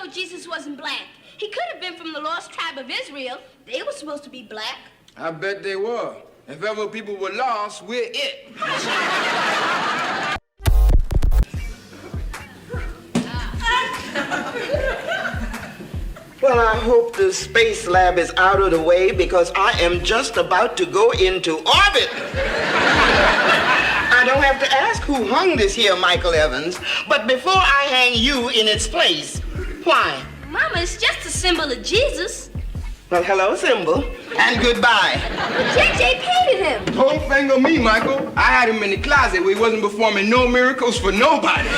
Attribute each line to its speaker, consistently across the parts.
Speaker 1: know Jesus wasn't black? He could have been from the lost tribe of Israel. They were supposed to be black.
Speaker 2: I bet they were. If ever people were lost, we're it.
Speaker 3: Well, I hope the space lab is out of the way because I am just about to go into orbit. I don't have to ask who hung this here Michael Evans, but before I hang you in its place, why?
Speaker 1: Mama, it's just a symbol of Jesus.
Speaker 3: Well, hello, symbol, and goodbye.
Speaker 1: JJ painted him.
Speaker 2: Don't finger me, Michael. I had him in the closet where he wasn't performing no miracles for nobody.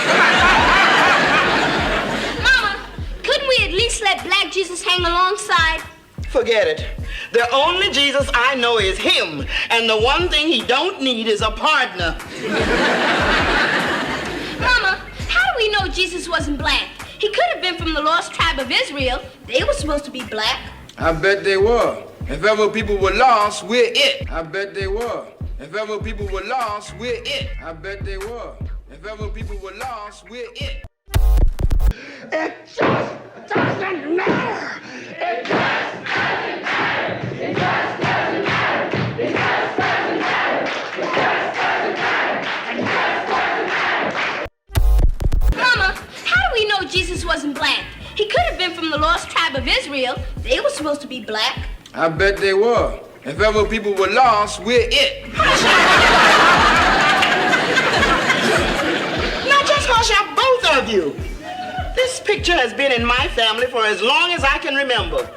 Speaker 1: Couldn't we at least let black Jesus hang alongside?
Speaker 3: Forget it. The only Jesus I know is him, and the one thing he don't need is a partner.
Speaker 1: Mama, how do we know Jesus wasn't black? He could have been from the lost tribe of Israel. They were supposed to be black.
Speaker 2: I bet they were. If ever people were lost, we're it. I bet they were. If ever people were lost, we're it. I bet they were. If ever people were lost, we're it.
Speaker 3: It just doesn't matter. It just doesn't matter. It just doesn't matter. It just doesn't matter. It just doesn't matter. It just doesn't matter.
Speaker 1: Mama, how do we know Jesus wasn't black? He could have been from the lost tribe of Israel. They were supposed to be black.
Speaker 2: I bet they were. If ever people were lost, we're it.
Speaker 3: Now just hush up, both of you. This picture has been in my family for as long as I can remember.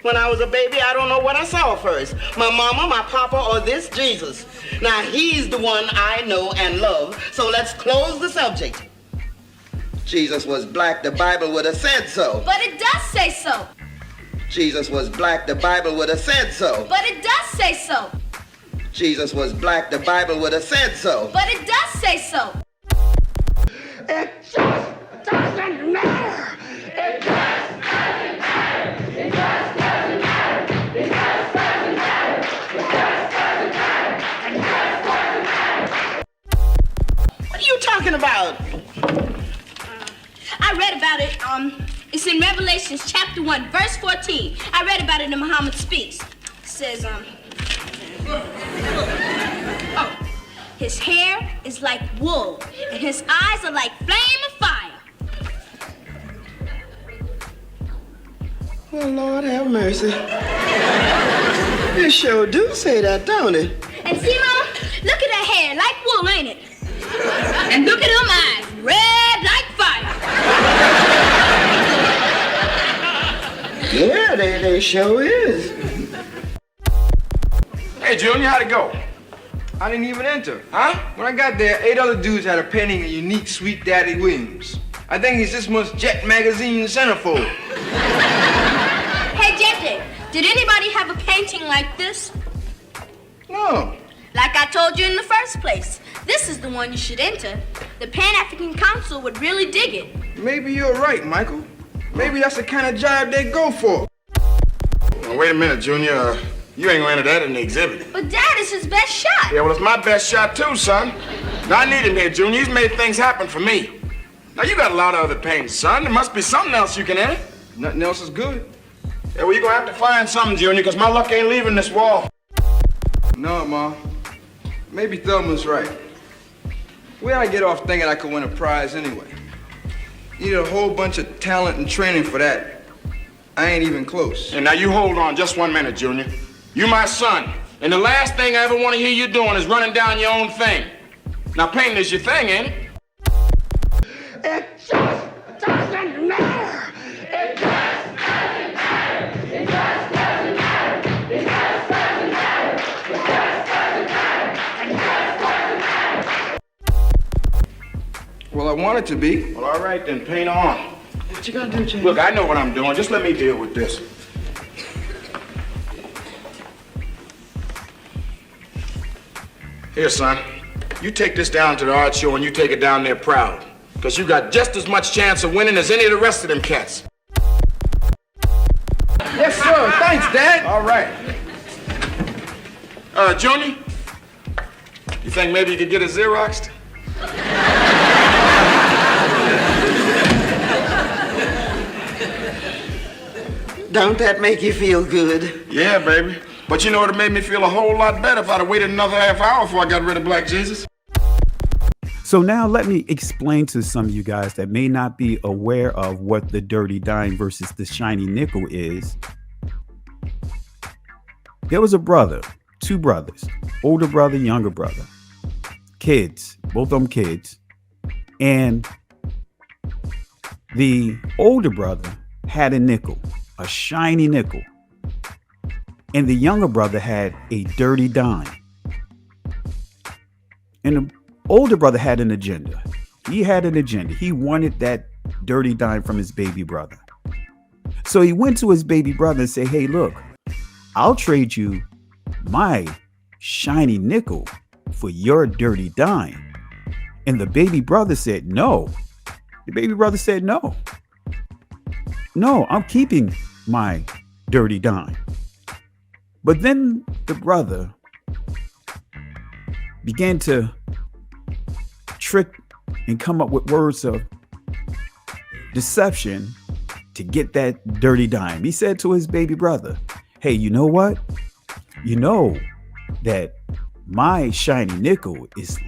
Speaker 3: When I was a baby, I don't know what I saw first. My mama, my papa, or this Jesus. Now, he's the one I know and love, so let's close the subject. Jesus was black, the Bible would have said so.
Speaker 1: But it does say so.
Speaker 3: Jesus was black, the Bible would have said so.
Speaker 1: But it does say so.
Speaker 3: Jesus was black, the Bible would have said so.
Speaker 1: But it does say so.
Speaker 3: It just doesn't matter. It just doesn't matter. It just doesn't matter. It just doesn't matter. It just doesn't matter. It just doesn't matter. What are you talking about?
Speaker 1: I read about it. It's in Revelations chapter 1, verse 14. I read about it in Muhammad Speaks. It says, his hair is like wool, and his eyes are like flame of fire.
Speaker 3: Well, Lord have mercy. You sure do say that, don't it?
Speaker 1: And see, Mama, look at that hair, like wool, ain't it? And look at them eyes, red like fire.
Speaker 3: Yeah, they sure is.
Speaker 2: Hey, Junior, how'd it go? I didn't even enter. Huh? When I got there, 8 other dudes had a painting of unique Sweet Daddy Williams. I think he's this month's Jet Magazine centerfold.
Speaker 1: Hey, JJ, did anybody have a painting like this?
Speaker 2: No.
Speaker 1: Like I told you in the first place, this is the one you should enter. The Pan-African Council would really dig it.
Speaker 2: Maybe you're right, Michael. Maybe that's the kind of job they go for.
Speaker 4: Well, wait a minute, Junior. You ain't gonna enter that in the exhibit.
Speaker 1: But Dad, it's his best shot.
Speaker 4: Yeah, well, it's my best shot too, son. Now, I need him here, Junior. He's made things happen for me. Now, you got a lot of other paintings, son. There must be something else you can enter.
Speaker 2: Nothing else is good.
Speaker 4: Yeah, well, you're gonna have to find something, Junior, because my luck ain't leaving this wall.
Speaker 2: No, Ma. Maybe Thelma's right. Where'd I get off thinking I could win a prize anyway? Needed a whole bunch of talent and training for that. I ain't even close.
Speaker 4: And now, you hold on just 1 minute, Junior. You my son, and the last thing I ever want to hear you doing is running down your own thing. Now, painting is your thing, ain't it?
Speaker 3: It just doesn't matter. It just doesn't matter. It just doesn't matter. It just doesn't matter. It just doesn't matter. It just doesn't matter.
Speaker 2: Well, I want it to be.
Speaker 4: Well, all right, then, paint on.
Speaker 3: What you gonna do, James?
Speaker 4: Look, I know what I'm doing. Just let me deal with this. Here, son. You take this down to the art show and you take it down there proud. Because you got just as much chance of winning as any of the rest of them cats.
Speaker 2: Yes, sir. Thanks, Dad.
Speaker 4: All right. Junior, you think maybe you could get it Xeroxed?
Speaker 3: Don't that make you feel good?
Speaker 4: Yeah, baby. But you know what made me feel a whole lot better if I'd have waited another half hour before I got rid of Black Jesus?
Speaker 5: So now let me explain to some of you guys that may not be aware of what the dirty dime versus the shiny nickel is. There was a brother, two brothers, older brother, younger brother, kids, both of them kids. And the older brother had a nickel, a shiny nickel. And the younger brother had a dirty dime. And the older brother had an agenda. He had an agenda. He wanted that dirty dime from his baby brother. So he went to his baby brother and said, hey, look, I'll trade you my shiny nickel for your dirty dime. And the baby brother said, no. The baby brother said, no. No, I'm keeping my dirty dime. But then the brother began to trick and come up with words of deception to get that dirty dime. He said to his baby brother, hey, you know what? You know that my shiny nickel is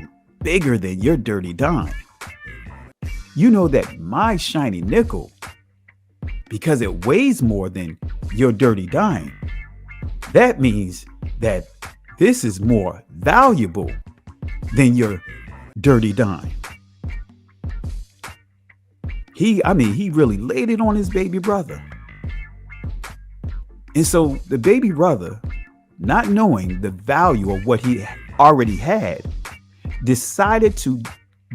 Speaker 5: bigger than your dirty dime. You know that my shiny nickel, because it weighs more than your dirty dime, that means that this is more valuable than your dirty dime. He really laid it on his baby brother. And so the baby brother, not knowing the value of what he already had, decided to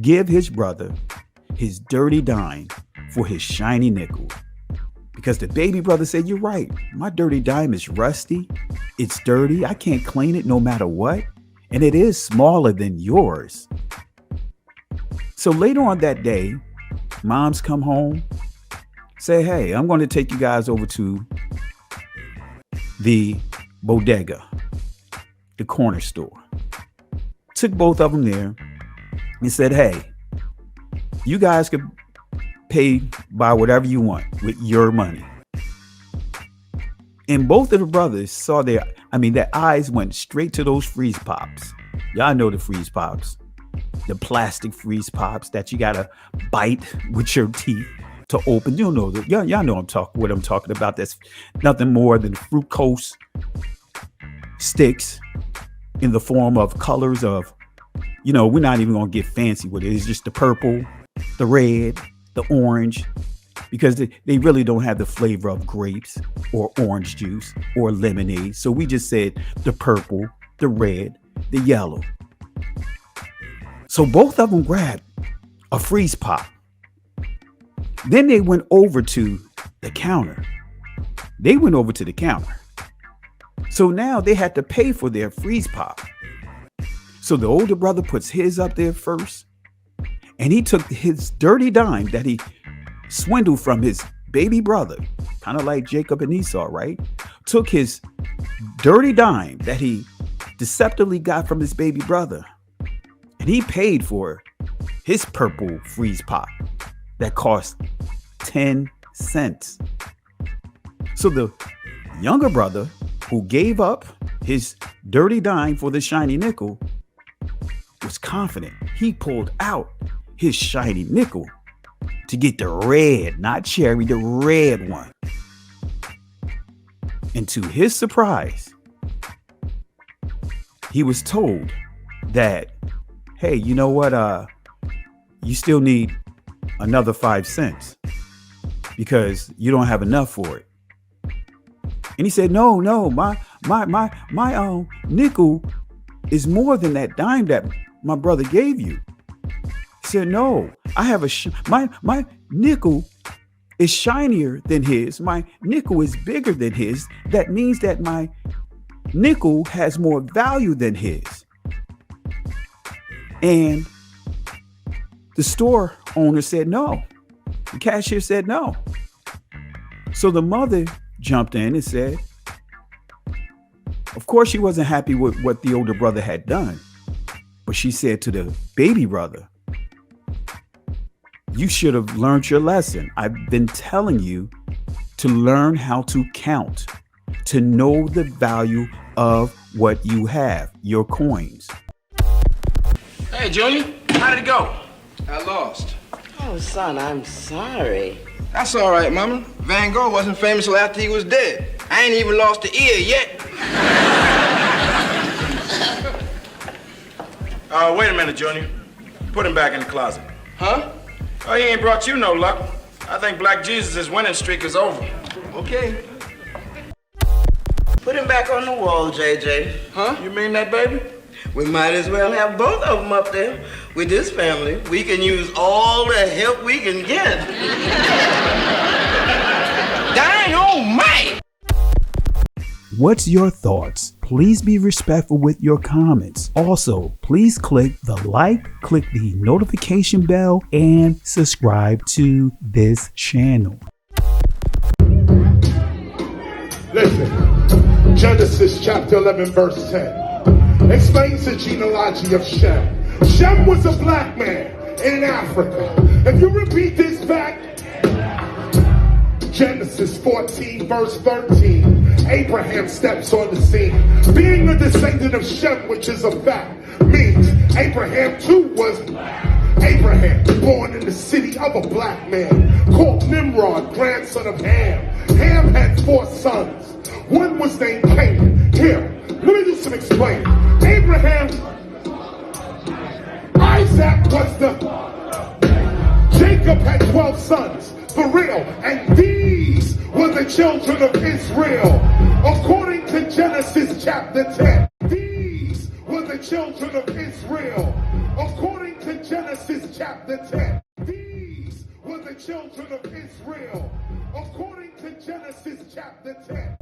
Speaker 5: give his brother his dirty dime for his shiny nickel. Because the baby brother said, you're right. My dirty dime is rusty. It's dirty. I can't clean it no matter what. And it is smaller than yours. So later on that day, moms come home, say, hey, I'm going to take you guys over to the bodega, the corner store. Took both of them there and said, hey, you guys could pay by whatever you want with your money. And both of the brothers saw their eyes went straight to those freeze pops. Y'all know the freeze pops, the plastic freeze pops that you gotta bite with your teeth to open. Y'all know what I'm talking about. That's nothing more than fructose sticks in the form of colors of, we're not even gonna get fancy with it. It's just the purple, the red, the orange, because they really don't have the flavor of grapes or orange juice or lemonade. So we just said the purple, the red, the yellow. So both of them grabbed a freeze pop. Then they went over to the counter. So now they had to pay for their freeze pop. So the older brother puts his up there first. And he took his dirty dime that he swindled from his baby brother, kind of like Jacob and Esau, right? Took his dirty dime that he deceptively got from his baby brother, and he paid for his purple freeze pop that cost 10 cents. So the younger brother, who gave up his dirty dime for the shiny nickel, was confident. He pulled out his shiny nickel to get the red, not cherry, the red one. And to his surprise, he was told that, hey, you know what? You still need another 5 cents because you don't have enough for it. And he said, no, my nickel is more than that dime that my brother gave you. He said, no, I have my nickel is shinier than his. My nickel is bigger than his. That means that my nickel has more value than his. And the store owner said no. The cashier said no. So the mother jumped in and said, of course she wasn't happy with what the older brother had done. But she said to the baby brother, you should have learned your lesson. I've been telling you to learn how to count, to know the value of what you have, your coins.
Speaker 4: Hey, Junior, how did it go?
Speaker 2: I lost.
Speaker 3: Oh, son, I'm sorry.
Speaker 2: That's all right, Mama. Van Gogh wasn't famous till after he was dead. I ain't even lost an ear yet.
Speaker 4: Wait a minute, Junior. Put him back in the closet.
Speaker 2: Huh?
Speaker 4: Oh, he ain't brought you no luck. I think Black Jesus' winning streak is over.
Speaker 2: Okay.
Speaker 3: Put him back on the wall, JJ.
Speaker 2: Huh?
Speaker 4: You mean that, baby?
Speaker 3: We might as well have both of them up there. With this family, we can use all the help we can get.
Speaker 2: Dang, oh my!
Speaker 5: What's your thoughts? Please be respectful with your comments. Also, please click the like, click the notification bell, and subscribe to this channel.
Speaker 6: Listen, Genesis chapter 11 verse 10 explains the genealogy of Shem. Shem was a black man in Africa. If you repeat this back, Genesis 14 verse 13, Abraham steps on the scene. Being a descendant of Shem, which is a fact, means Abraham too was Abraham, born in the city of a black man called Nimrod, grandson of Ham. Ham had 4 sons. One was named Canaan. Here, let me do some explaining. Abraham, Isaac was Jacob had 12 sons, for real, and these were the children of Israel. According to Genesis chapter 10, these were the children of Israel. According to Genesis chapter 10, these were the children of Israel. According to Genesis chapter 10.